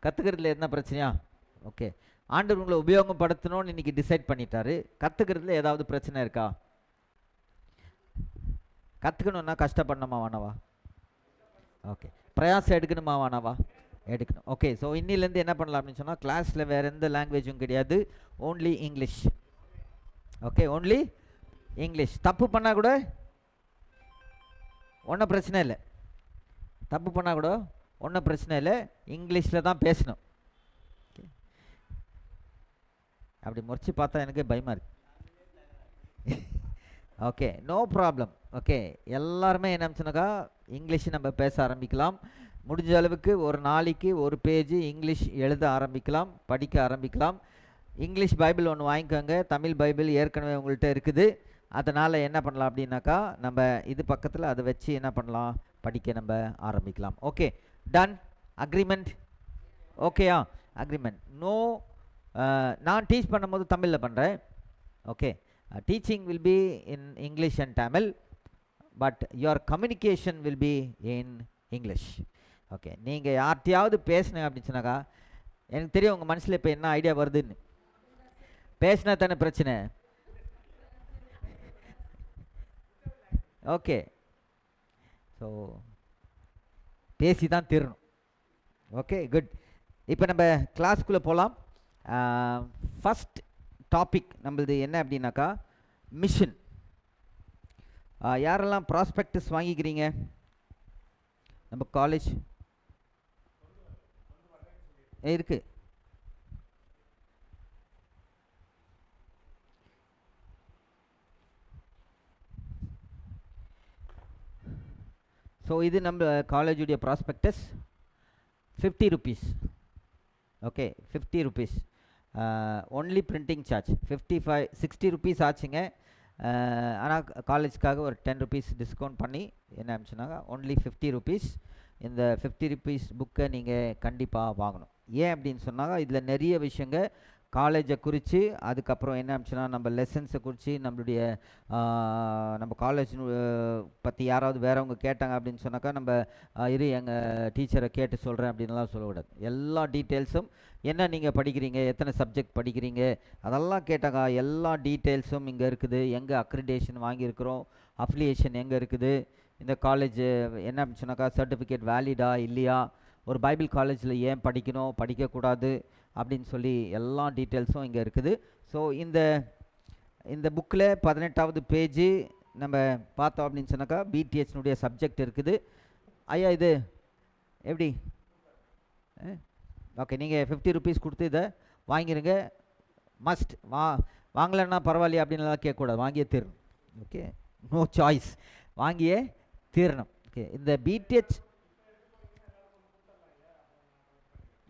கற்றுக்கிறதுல என்ன பிரச்சனையா? ஓகே, ஆண்டவர் உங்களை உபயோகப்படுத்தணும்னு இன்னைக்கு டிசைட் பண்ணிட்டாரு. கற்றுக்கிறதுல ஏதாவது பிரச்சனை இருக்கா? கற்றுக்கணுன்னா கஷ்டப்படணுமா வேணாவா? ஓகே, பிரயாசம் எடுக்கணுமா வேணாவா? எடுக்கணும். ஓகே, ஸோ இன்னிலேருந்து என்ன பண்ணலாம் அப்படின்னு சொன்னால், கிளாஸில் வேறு எந்த லாங்குவேஜும் கிடையாது, only English. Okay, only English. தப்பு பண்ணால் கூட ஒன்றும் பிரச்சனை இல்லை. தப்பு பண்ணால் கூட ஒன்றும் பிரச்சனை இல்லை, இங்கிலீஷில் தான் பேசணும். அப்படி முறைச்சி பார்த்தா எனக்கு பயமாக இருக்கு. Okay, no problem. ஓகே, எல்லாருமே என்ன சொன்னாக்கா இங்கிலீஷ் நம்ம பேச ஆரம்பிக்கலாம். முடிஞ்ச அளவுக்கு ஒரு நாளைக்கு ஒரு பேஜ் இங்கிலீஷ் எழுத ஆரம்பிக்கலாம், படிக்க ஆரம்பிக்கலாம். இங்கிலீஷ் பைபிள் ஒன்று வாங்கிக்கோங்க. தமிழ் பைபிள் ஏற்கனவே உங்கள்கிட்ட இருக்குது. அதனால் என்ன பண்ணலாம் அப்படின்னாக்கா, நம்ம இது பக்கத்தில் அதை வச்சு என்ன பண்ணலாம், படிக்க நம்ம ஆரம்பிக்கலாம். Okay, done. அக்ரிமெண்ட்? ஓகேயா? அக்ரிமெண்ட். நோ, நான் டீச் பண்ணும்போது தமிழில் பண்ணுறேன். Okay, teaching will be in English and Tamil, but your communication will be in English. Okay, நீங்கள் யார்கிட்டையாவது பேசுனேன் அப்படின்னு சொன்னாக்கா, எனக்கு தெரியும் உங்கள் மனசில் இப்போ என்ன ஐடியா வருதுன்னு. பேசினா தானே பிரச்சனை. ஓகே, ஸோ பேசி தான் தீரணும். Okay, good. இப்போ நம்ம கிளாஸ்க்குள்ளே போகலாம். ஃபஸ்ட் டாபிக் நம்மளது என்ன அப்படின்னாக்கா, மிஷன். யாரெல்லாம் ப்ராஸ்பெக்டஸ் வாங்கிக்கிறீங்க நம்ம காலேஜ்? இருக்கு. ஸோ இது நம்ம காலேஜுடைய prospectus. 50 rupees. Okay, 50 rupees. Only printing charge 60 rupees ஆச்சுங்க. ஆனால் காலேஜ்க்காக ஒரு 10 rupees டிஸ்கவுண்ட் பண்ணி என்ன ஆச்சுனாக்கா ஒன்லி 50 rupees. இந்த 50 rupees புக்கை நீங்கள் கண்டிப்பாக வாங்கணும். ஏன் அப்படின்னு சொன்னாங்க, இதில் நிறைய விஷயங்கள் காலேஜை குறித்து, அதுக்கப்புறம் என்ன ஆச்சுன்னா நம்ம லெசன்ஸை குறித்து, நம்மளுடைய நம்ம காலேஜ் பற்றி யாராவது வேறவங்க கேட்டாங்க அப்படின்னு சொன்னாக்கா, நம்ம இரு எங்கள் டீச்சரை கேட்டு சொல்கிறேன் அப்படின்லாம் சொல்லக்கூடாது. எல்லா டீட்டெயில்ஸும், என்ன நீங்கள் படிக்கிறீங்க, எத்தனை சப்ஜெக்ட் படிக்கிறீங்க, அதெல்லாம் கேட்டாங்க. எல்லா டீட்டெயில்ஸும் இங்கே இருக்குது. எங்கே அக்ரிடேஷன் வாங்கியிருக்கிறோம், அஃபிலியேஷன் எங்கே இருக்குது, இந்த காலேஜ் என்ன அப்படின்னு சொன்னாக்கா சர்டிஃபிகேட் வேலிடா இல்லையா, ஒரு பைபிள் காலேஜில் ஏன் படிக்கணும், படிக்கக்கூடாது அப்படின்னு சொல்லி எல்லா டீட்டெயில்ஸும் இங்கே இருக்குது. ஸோ இந்த புக்கில் 18வது பேஜு நம்ம பார்த்தோம் அப்படின்னு சொன்னாக்கா பிடிஎஸ்னுடைய சப்ஜெக்ட் இருக்குது. ஐயா இது எப்படி? ஓகே, நீங்கள் 50 rupees கொடுத்து இதை வாங்கிடுங்க. மஸ்ட் வாங்கலைன்னா பரவாயில்லையா அப்படின்லாம் கேட்கக்கூடாது, வாங்கியே தீரணும். ஓகே, நோ சாய்ஸ், வாங்கியே தீரணும். ஓகே, இந்த பிடிஎச்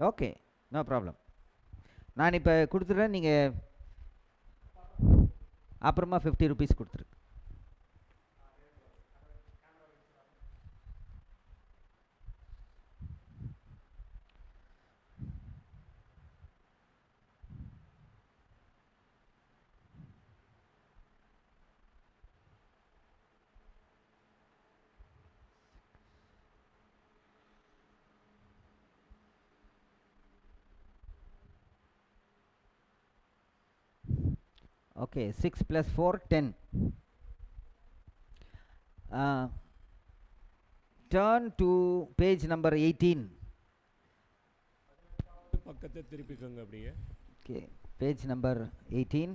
ஓகே, நோ ப்ராப்ளம். நான் இப்போ கொடுத்துட்றேன், நீங்கள் அப்புறமா 50 rupees கொடுத்துரு. Okay, 6 plus 4, 10. Turn to page number 18. பக்கத்தை திருப்பிக்கோங்க அப்படியே. Okay, page number 18.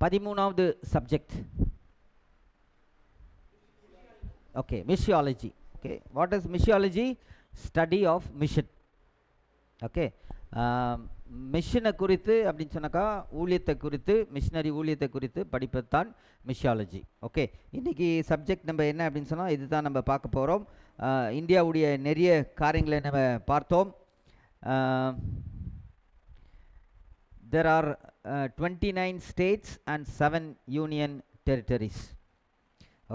பதிமூணாவது subject. Okay, missiology. Okay, what is missiology? Study of mission. Okay, மிஷனை குறித்து அப்படின்னு சொன்னாக்கா ஊழியத்தை குறித்து, மிஷினரி ஊழியத்தை குறித்து படிப்பது தான் மிஷியாலஜி. ஓகே, இன்றைக்கி சப்ஜெக்ட் நம்ம என்ன அப்படின்னு சொன்னால் இதுதான் நம்ம பார்க்க போகிறோம். இந்தியாவுடைய நிறைய காரியங்களை நம்ம பார்த்தோம். There are 29 states and 7 union territories.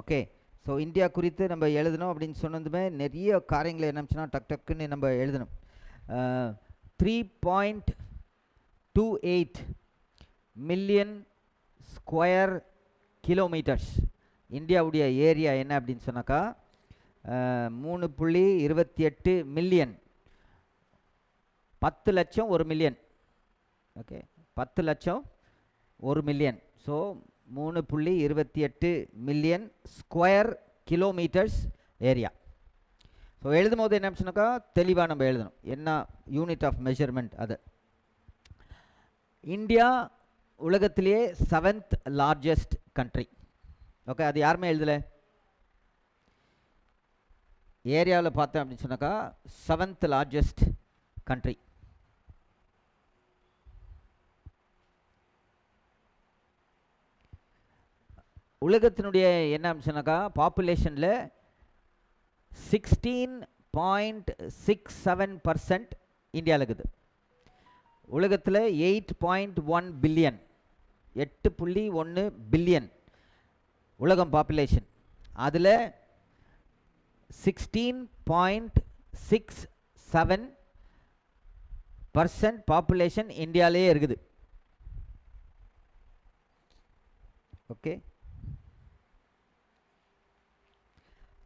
Okay, so India குறித்து நம்ம எழுதணும் அப்படின்னு சொன்னதுமே நிறைய காரியங்களை என்னச்சுன்னா டக்குன்னு நம்ம எழுதணும். 3.28 million square கிலோமீட்டர்ஸ். இந்தியாவுடைய ஏரியா என்ன அப்படின்னு சொன்னாக்கா 3.28 மில்லியன். 10 லட்சம் 1 மில்லியன். ஓகே, 10 லட்சம் 1 million. So 3.28 million square kilometres area. So எழுதும் போது என்ன சொன்னாக்கா தெளிவாக நம்ம எழுதணும் என்ன யூனிட் ஆஃப் மெஷர்மெண்ட் அது. இந்தியா உலகத்திலேயே 7th லார்ஜஸ்ட் கண்ட்ரி. ஓகே, அது யாருமே எழுதலை. ஏரியாவில் பார்த்தேன் அப்படின்னு சொன்னாக்கா 7th லார்ஜஸ்ட் கண்ட்ரி. உலகத்தினுடைய என்ன சொன்னாக்கா பாப்புலேஷனில் 16.67% இந்தியாவில் இருக்குது. உலகத்தில் 8.1 பில்லியன், 8.1 பில்லியன் உலகம் பாப்புலேஷன். அதில் 16.67% பாப்புலேஷன் இந்தியாவிலேயே இருக்குது. ஓகே,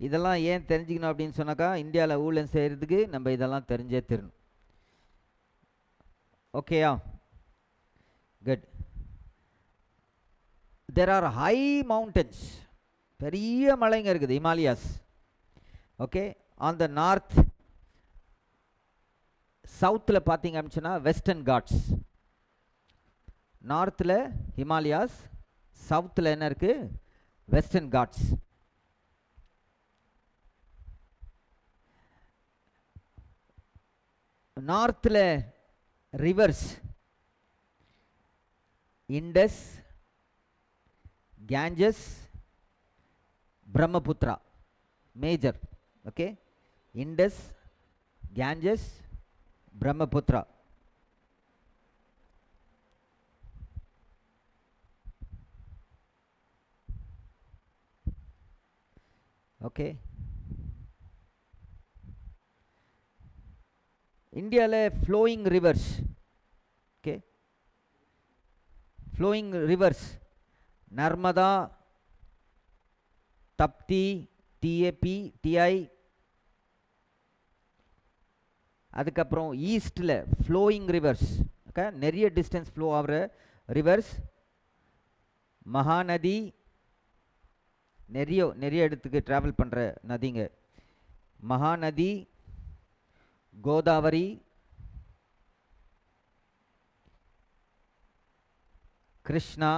இதெல்லாம் ஏன் தெரிஞ்சுக்கணும் அப்படின்னு சொன்னாக்கா இந்தியாவில் ஊழல் செய்கிறதுக்கு நம்ம இதெல்லாம் தெரிஞ்சே தெரியணும். ஓகேயா, good. There are high mountains, பெரிய மலைங்க இருக்குது, Himalayas. Okay, on the north. சவுத்தில் பார்த்தீங்க அப்படின்னு சொன்னால் வெஸ்டர்ன் காட்ஸ். நார்த்தில் ஹிமாலயாஸ், சவுத்தில் என்ன இருக்குது வெஸ்டர்ன் காட்ஸ். நார்த்தில் rivers Indus, Ganges, Brahmaputra major. Okay, Indus, Ganges, Brahmaputra. Okay, இந்தியாவில் flowing rivers. Okay, flowing rivers Narmada, Tapti, டிஏபி, டிஐ. அதுக்கப்புறம் ஈஸ்டில் ஃப்ளோயிங் ரிவர்ஸ். ஓகே, நிறைய டிஸ்டன்ஸ் ஃப்ளோ ஆகிற ரிவர்ஸ். மகாநதி, நிறைய இடத்துக்கு ட்ராவல் பண்ணுற நதிங்க. மகாநதி, கோதாவரி, கிருஷ்ணா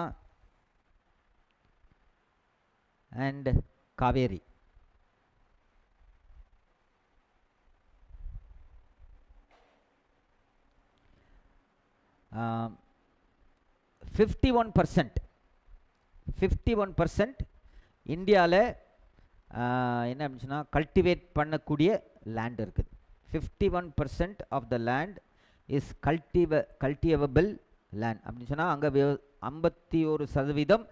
அண்ட் காவேரி. uh, 51% இந்தியாவில் என்ன அப்படின்னா கல்டிவேட் பண்ணக்கூடிய லேண்ட் இருக்குது. 51% of the land is cultivable land அப்படின்னு சொன்னால் அங்கே 51%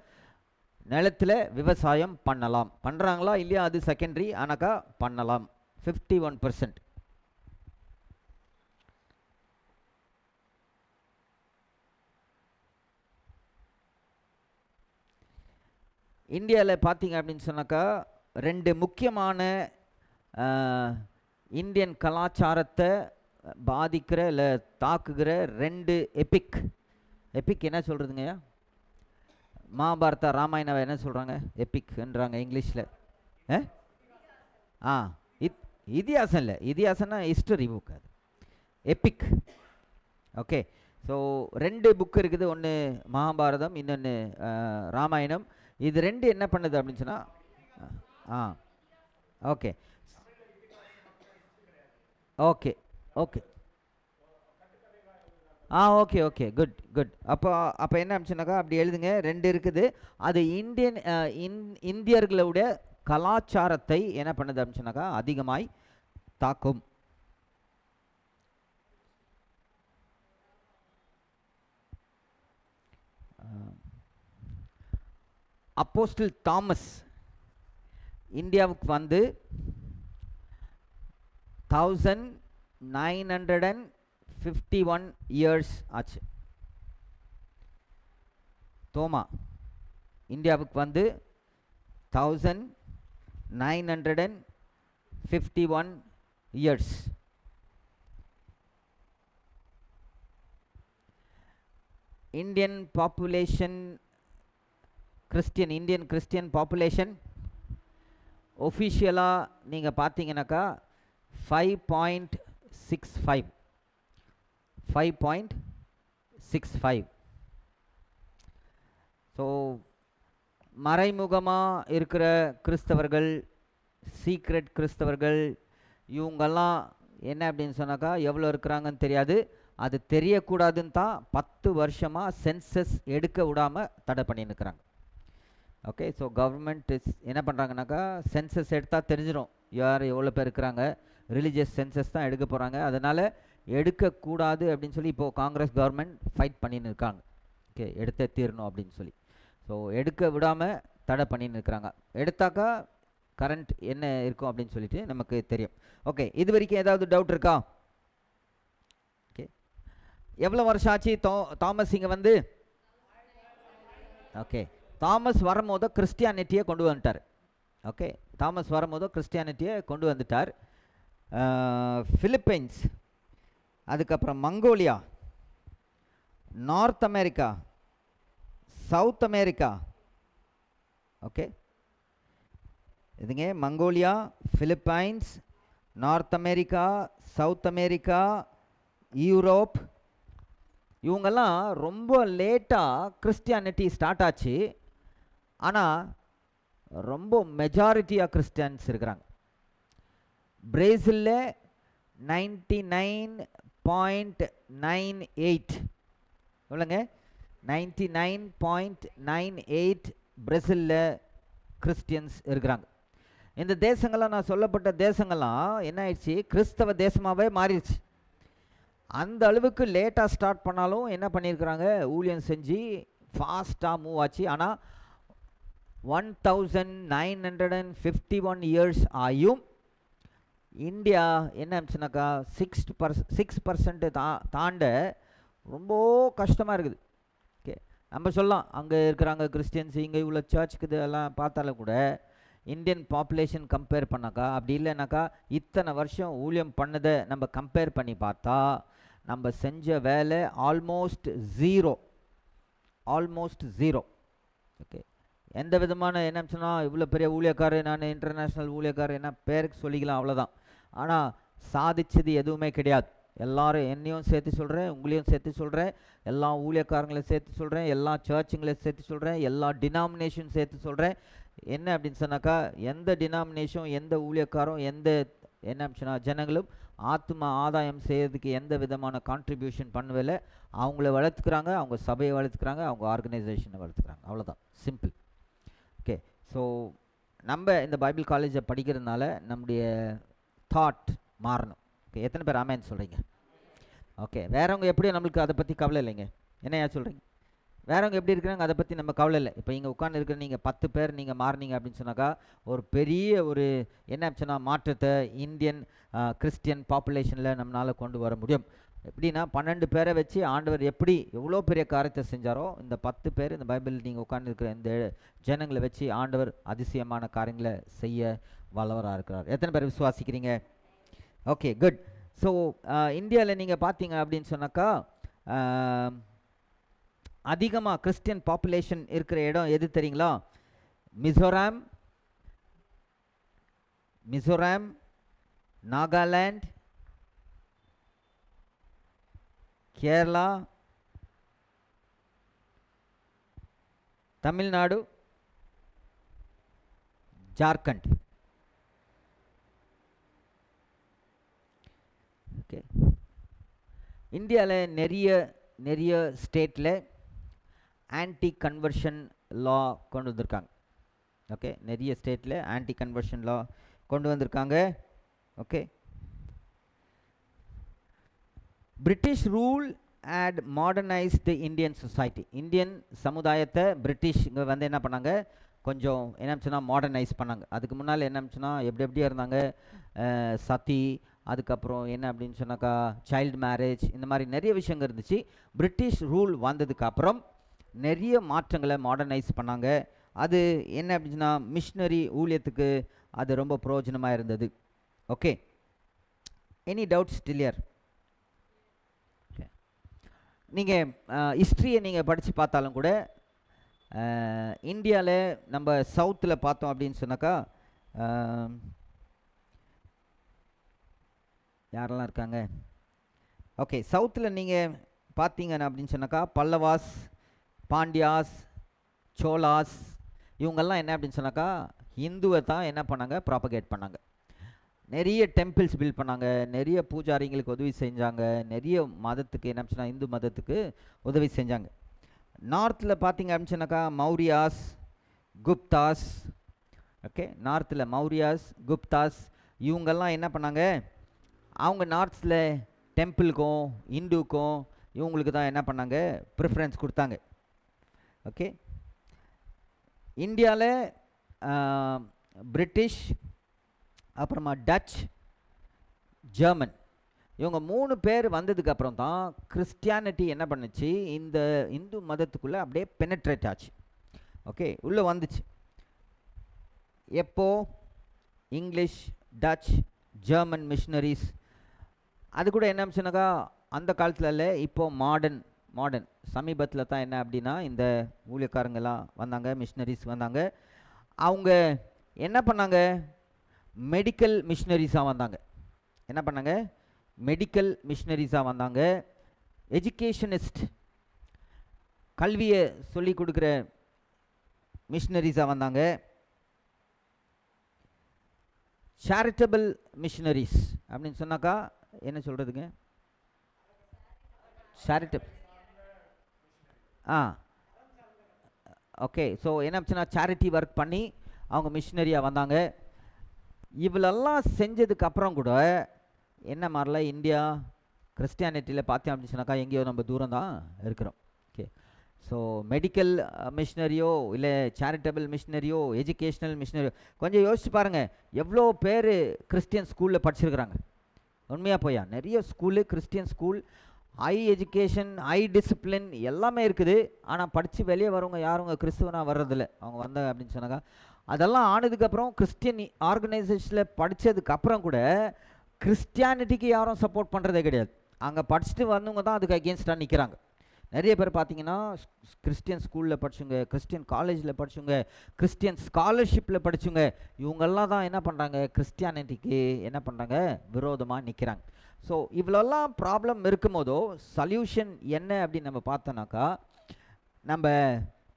நிலத்தில் விவசாயம் பண்ணலாம். பண்ணுறாங்களா இல்லையா அது செகண்டரி, ஆனாக்கா பண்ணலாம். 51%. இந்தியாவில் பார்த்தீங்க அப்படின்னு சொன்னாக்கா 2 முக்கியமான இந்தியன் கலாச்சாரத்தை பாதிக்கிற இல்லை தாக்குகிற 2 எபிக் என்ன சொல்கிறதுங்க? மகாபாரதா, ராமாயணாவை என்ன சொல்கிறாங்க? எபிக்ன்றாங்க இங்கிலீஷில். இதிகாசம் இல்லை, இதிகாசம்னா ஹிஸ்டரி புக், அது எபிக். ஓகே, ஸோ 2 புக்கு இருக்குது. ஒன்று மகாபாரதம், இன்னொன்று ராமாயணம். இது 2 என்ன பண்ணுது அப்படின்னு சொன்னால் okay okay okay okay okay good. அப்போ என்ன சொன்னாக்கா அப்படி எழுதுங்க. 2 இருக்குது. அது இந்தியர்களுடைய கலாச்சாரத்தை என்ன பண்ணுது அப்படின்னு சொன்னாக்கா அதிகமாய் தாக்கும். அப்போஸ்டல் தாமஸ் இந்தியாவுக்கு வந்து 1951 இயர்ஸ் ஆச்சு. தோமா இந்தியாவுக்கு வந்து 1951 years. Indian population, Indian Christian population ஒஃபிஷியலாக நீங்கள் பார்த்தீங்கன்னாக்கா 5.65. 5.65. ஸோ மறைமுகமாக இருக்கிற கிறிஸ்தவர்கள், சீக்ரெட் கிறிஸ்தவர்கள், இவங்கெல்லாம் என்ன அப்படின்னு சொன்னாக்கா எவ்வளோ இருக்கிறாங்கன்னு தெரியாது. அது தெரியக்கூடாதுன்னு தான் 10 வருஷமாக சென்சஸ் எடுக்க விடாமல் தடை பண்ணின்னுக்கிறாங்க. ஓகே, ஸோ கவர்மெண்ட் என்ன பண்ணுறாங்கனாக்கா சென்சஸ் எடுத்தால் தெரிஞ்சிடும் யார் எவ்வளோ பேர் இருக்கிறாங்க. ரிலீஜியஸ் சென்சஸ் தான் எடுக்க போகிறாங்க. அதனால் எடுக்கக்கூடாது அப்படின்னு சொல்லி இப்போது காங்கிரஸ் கவர்மெண்ட் ஃபைட் பண்ணின்னு இருக்காங்க. ஓகே, எடுத்தே தீரணும் அப்படின்னு சொல்லி. ஸோ எடுக்க விடாமல் தடை பண்ணின்னு இருக்கிறாங்க. எடுத்தாக்கா கரண்ட் என்ன இருக்கும் அப்படின்னு சொல்லிட்டு நமக்கு தெரியும். ஓகே, இது வரைக்கும் ஏதாவது டவுட் இருக்கா? ஓகே, எவ்வளோ வருஷம் ஆச்சு தாமஸ் இங்கே வந்து? ஓகே, தாமஸ் வரும்போது கிறிஸ்டியானிட்டியை கொண்டு வந்துட்டார். ஓகே, தாமஸ் வரும்போது கிறிஸ்டியானிட்டியை கொண்டு வந்துட்டார். பிலிப்பைன்ஸ், அதுக்கப்புறம் Mongolia, north America, south America. Okay, இதுங்க Mongolia, Philippines, north America, south America, Europe, இவங்கெல்லாம் ரொம்ப லேட்டாக கிறிஸ்டியானிட்டி ஸ்டார்ட் ஆச்சு. ஆனால் ரொம்ப மெஜாரிட்டியாக கிறிஸ்டியன்ஸ் இருக்கிறாங்க. பிரேசிலில் 99.98, எவ்வளோங்க? 99.98 பிரேசிலில் கிறிஸ்டியன்ஸ் இருக்கிறாங்க. இந்த தேசங்கள்லாம் நான் சொல்லப்பட்ட தேசங்கள்லாம் என்ன ஆயிடுச்சு, கிறிஸ்தவ தேசமாகவே மாறிடுச்சு. அந்த அளவுக்கு லேட்டாக ஸ்டார்ட் பண்ணாலும் என்ன பண்ணியிருக்கிறாங்க, ஊழியம் செஞ்சு ஃபாஸ்ட்டாக மூவ் ஆச்சு. ஆனால் 1951 இயர்ஸ் ஆயும் இந்தியா என்ன ஆச்சுனாக்கா 6% தாண்ட ரொம்ப கஷ்டமாக இருக்குது. ஓகே, நம்ம சொல்லலாம் அங்கே இருக்கிறாங்க கிறிஸ்டியன்ஸ், இங்கே இவ்வளோ சர்ச்சுக்கு இதெல்லாம் பார்த்தாலும் கூட இந்தியன் பாப்புலேஷன் கம்பேர் பண்ணாக்கா அப்படி இல்லைனாக்கா இத்தனை வருஷம் ஊழியம் பண்ணதை நம்ம கம்பேர் பண்ணி பார்த்தா நம்ம செஞ்ச வேலை ஆல்மோஸ்ட் ஜீரோ. ஓகே, எந்த விதமான என்ன சொன்னால் இவ்வளோ பெரிய ஊழியக்காரர், நான் இன்டர்நேஷ்னல் ஊழியக்காரர் என்ன பேருக்கு சொல்லிக்கலாம், அவ்வளோதான். ஆனால் சாதிச்சது எதுவுமே கிடையாது. எல்லாரும் என்னையும் சேர்த்து சொல்கிறேன், உங்களையும் சேர்த்து சொல்கிறேன், எல்லா ஊழியக்காரங்களையும் சேர்த்து சொல்கிறேன், எல்லா சர்ச்சுங்களையும் சேர்த்து சொல்கிறேன், எல்லா டினாமினேஷன் சேர்த்து சொல்கிறேன். என்ன அப்படின்னு சொன்னாக்கா எந்த டினாமினேஷன், எந்த ஊழியக்காரம், எந்த என்ன சொன்னால் ஜனங்களும் ஆத்மா ஆதாயம் செய்யறதுக்கு எந்த விதமான கான்ட்ரிபியூஷன் பண்ணவில்லை. அவங்கள வளர்த்துக்கிறாங்க, அவங்க சபையை வளர்த்துக்கிறாங்க, அவங்க ஆர்கனைசேஷனை வளர்த்துக்கிறாங்க, அவ்வளோதான், சிம்பிள். ஓகே, ஸோ நம்ம இந்த பைபிள் காலேஜை படிக்கிறதுனால நம்முடைய தாட் மாறணும். ஓகே, எத்தனை பேர் ஆமேன்னு சொல்கிறீங்க? ஓகே, வேறவங்க எப்படியும் நம்மளுக்கு அதை பற்றி கவலை இல்லைங்க. என்னையா சொல்கிறீங்க? வேறவங்க எப்படி இருக்கிறாங்க அதை பற்றி நம்ம கவலை இல்லை. இப்போ இங்கே உட்காந்து இருக்கிற நீங்கள் 10 பேர் நீங்கள் மாறினீங்க அப்படின்னு சொன்னாக்கா ஒரு பெரிய ஒரு என்ன சொன்னால் மாற்றத்தை இந்தியன் கிறிஸ்டியன் பாப்புலேஷனில் நம்மளால் கொண்டு வர முடியும். எப்படின்னா 12 பேரை வச்சு ஆண்டவர் எப்படி எவ்வளோ பெரிய காரியத்தை செஞ்சாரோ இந்த 10 பேர் இந்த பைபிள் நீங்கள் உட்காந்து இருக்கிற இந்த ஜனங்களை வச்சு ஆண்டவர் அதிசயமான காரியங்களை செய்ய வல்லவராக இருக்கிறார். எத்தனை பேர் விசுவாசிக்கிறீங்க? Okay, good. ஸோ இந்தியாவில் நீங்கள் பார்த்தீங்க அப்படின்னு சொன்னாக்கா அதிகமாக கிறிஸ்டியன் பாப்புலேஷன் இருக்கிற இடம் எது தெரியுங்களா? மிசோராம், நாகாலாந்து, கேரளா, தமிழ்நாடு, ஜார்க்கண்ட். ஓகே, இந்தியாவில் நிறைய ஸ்டேட்டில் ஆன்டி கன்வர்ஷன் லா கொண்டு வந்திருக்காங்க. ஓகே, நிறைய ஸ்டேட்டில் ஆன்டி கன்வர்ஷன் லா கொண்டு வந்திருக்காங்க. Okay, British rule and modernise the Indian society. Indian சமுதாயத்தை பிரிட்டிஷ் இங்கே வந்து என்ன பண்ணாங்க, கொஞ்சம் என்ன சொன்னால் மாடர்னைஸ் பண்ணாங்க. அதுக்கு முன்னால் என்ன சொன்னால் எப்படியா இருந்தாங்க, சதி, அதுக்கப்புறம் என்ன அப்படின்னு சொன்னாக்கா சைல்டு மேரேஜ், இந்த மாதிரி நிறைய விஷயங்கள் இருந்துச்சு. பிரிட்டிஷ் ரூல் வந்ததுக்கப்புறம் நிறைய மாற்றங்களை மாடர்னைஸ் பண்ணாங்க. அது என்ன அப்படின்னா மிஷினரி ஊழியத்துக்கு அது ரொம்ப பிரயோஜனமாக இருந்தது. Okay, any doubts still year? நீங்கள் ஹிஸ்ட்ரியை நீங்கள் படித்து பார்த்தாலும் கூட இந்தியாவில் நம்ம சவுத்தில் பார்த்தோம் அப்படின்னு சொன்னாக்கா யாரெல்லாம் இருக்காங்க? ஓகே, சவுத்தில் நீங்கள் பார்த்தீங்கன்னா அப்படின்னு சொன்னாக்கா பல்லவாஸ், பாண்டியாஸ், சோலாஸ் இவங்கெல்லாம் என்ன அப்படின்னு சொன்னாக்கா இந்துவை தான் என்ன பண்ணாங்க, ப்ராபகேட் பண்ணாங்க. நிறைய டெம்பிள்ஸ் பில்ட் பண்ணாங்க, நிறைய பூஜாரிங்களுக்கு உதவி செஞ்சாங்க, நிறைய மதத்துக்கு என்ன சொன்னால் இந்து மதத்துக்கு உதவி செஞ்சாங்க. நார்த்தில் பார்த்தீங்க அப்படின்னு சொன்னாக்கா மௌரியாஸ், குப்தாஸ். ஓகே, நார்த்தில் மௌரியாஸ், குப்தாஸ் இவங்கெல்லாம் என்ன பண்ணாங்க, அவங்க நார்த்தில் டெம்பிளுக்கும் இந்துக்கும் இவங்களுக்கு தான் என்ன பண்ணாங்க, ப்ரிஃபரன்ஸ் கொடுத்தாங்க. ஓகே, இந்தியாவில் பிரிட்டிஷ், அப்புறமா டச், ஜெர்மன் இவங்க 3 பேர் வந்ததுக்கு அப்புறம் தான் கிறிஸ்டியானிட்டி என்ன பண்ணுச்சு, இந்த இந்து மதத்துக்குள்ளே அப்படியே பெனட்ரேட் ஆச்சு. ஓகே, உள்ளே வந்துச்சு. எப்போ இங்கிலீஷ், டச், ஜெர்மன் மிஷினரிஸ் அது கூட என்ன சொன்னாக்கா அந்த காலத்தில் இல்லை, இப்போது மாடர்ன் சமீபத்தில் தான் என்ன அப்படின்னா இந்த ஊழியக்காரங்கெல்லாம் வந்தாங்க, மிஷினரிஸ் வந்தாங்க. அவங்க என்ன பண்ணாங்க, மெடிக்கல் மிஷினரிஸாக வந்தாங்க. என்ன பண்ணாங்க, மெடிக்கல் மிஷினரிஸாக வந்தாங்க. எஜுகேஷனிஸ்ட், கல்வியை சொல்லி கொடுக்குற மிஷினரிஸாக வந்தாங்க. சேரிட்டபிள் மிஷினரிஸ் அப்படின்னு சொன்னாக்கா என்ன சொல்கிறதுங்க, சேரிட்டபிள் ஓகே. ஸோ என்ன சேரிட்டி ஒர்க் பண்ணி அவங்க மிஷினரியாக வந்தாங்க. இவ்வளெல்லாம் செஞ்சதுக்கு அப்புறம் கூட என்ன மாதிரில இந்தியா கிறிஸ்டியானிட்டியில் பார்த்தேன் அப்படின்னு சொன்னாக்கா எங்கேயோ நம்ம தூரம் தான் இருக்கிறோம். ஓகே, ஸோ மெடிக்கல் மிஷினரியோ இல்லை சேரிட்டபிள் மிஷினரியோ எஜுகேஷ்னல் மிஷினரியோ கொஞ்சம் யோசிச்சு பாருங்கள், எவ்வளோ பேர் கிறிஸ்டியன் ஸ்கூலில் படிச்சிருக்கிறாங்க. உண்மையாக போயா, நிறைய school Christian school, high education, high discipline எல்லாமே இருக்குது. ஆனால் படித்து வெளியே வரவங்க யாருங்க கிறிஸ்துவனாக வர்றதில்ல. அவங்க வந்தாங்க அப்படின்னு சொன்னாக்கா அதெல்லாம் ஆனதுக்கப்புறம் கிறிஸ்டியன் ஆர்கனைசேஷனில் படித்ததுக்கப்புறம் கூட கிறிஸ்டியானிட்டிக்கு யாரும் சப்போர்ட் பண்ணுறதே கிடையாது. அங்கே படிச்சுட்டு வந்தவங்க தான் அதுக்கு அகேன்ஸ்டாக நிற்கிறாங்க. நிறைய பேர் பார்த்தீங்கன்னா கிறிஸ்டியன் ஸ்கூலில் படிச்சுங்க, கிறிஸ்டியன் காலேஜில் படிச்சுங்க, கிறிஸ்டியன் ஸ்காலர்ஷிப்பில் படிச்சுங்க, இவங்கெல்லாம் தான் என்ன பண்ணுறாங்க, கிறிஸ்டியானிட்டிக்கு என்ன பண்ணுறாங்க, விரோதமாக நிற்கிறாங்க. ஸோ இவ்வளோலாம் ப்ராப்ளம் இருக்கும்போதோ சொல்யூஷன் என்ன அப்படின்னு நம்ம பார்த்தோன்னாக்கா, நம்ம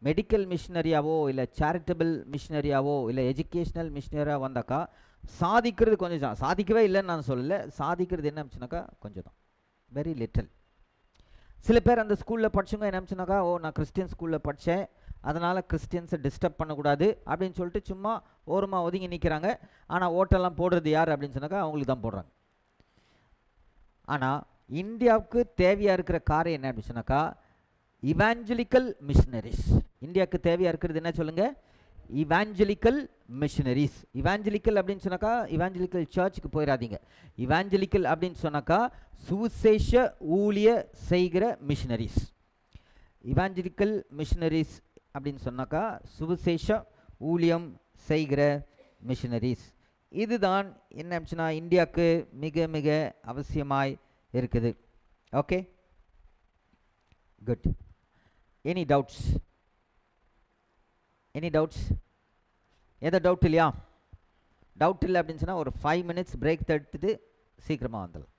மெடிக்கல் மிஷினரியாவோ இல்லை சேரிட்டபிள் மிஷினரியாவோ இல்லை எஜுகேஷ்னல் மிஷினரியாக வந்தாக்கா சாதிக்கிறது கொஞ்சம் தான். சாதிக்கவே இல்லைன்னு நான் சொல்லலை, சாதிக்கிறது என்ன ஆச்சுனாக்கா கொஞ்சம் தான், வெரி லிட்டில். சில பேர் அந்த ஸ்கூலில் படிச்சவங்க என்ன ஆச்சுனாக்கா, ஓ நான் கிறிஸ்டியன் ஸ்கூலில் படித்தேன் அதனால் கிறிஸ்டியன்ஸை டிஸ்டர்ப் பண்ணக்கூடாது அப்படின்னு சொல்லிட்டு சும்மா ஓரமாக ஒதுங்கி நிற்கிறாங்க. ஆனால் ஓட்டெல்லாம் போடுறது யார் அப்படின்னு சொன்னாக்கா அவங்களுக்கு தான் போடுறாங்க. ஆனால் இந்தியாவுக்கு தேவையாக இருக்கிற காரியம் என்ன அப்படின்னு சொன்னாக்கா இவாஞ்சலிக்கல் மிஷினரிஸ். இந்தியாவுக்கு தேவையாக இருக்கிறது என்ன சொல்லுங்கள், இவாஞ்சலிக்கல் மிஷினரிஸ். இவாஞ்சலிக்கல் அப்படின்னு சொன்னாக்கா இவாஞ்சலிக்கல் சர்ச்சுக்கு போயிடாதீங்க. இவாஞ்சலிக்கல் அப்படின்னு சொன்னாக்கா சுவிசேஷ ஊழிய செய்கிற மிஷினரிஸ். இவாஞ்சலிக்கல் மிஷினரிஸ் அப்படின்னு சொன்னாக்கா சுவிசேஷ ஊழியம் செய்கிற மிஷினரிஸ். இதுதான் என்ன ஆச்சுன்னா இந்தியாவுக்கு மிக மிக அவசியமாய் இருக்குது. Okay, good. Any doubts? Any doubts? எதை டவுட் இல்லையா? டவுட் இல்லை அப்படின்னு சொன்னால் ஒரு 5 minutes பிரேக் எடுத்துட்டு சீக்கிரமாக வந்துடலாம்.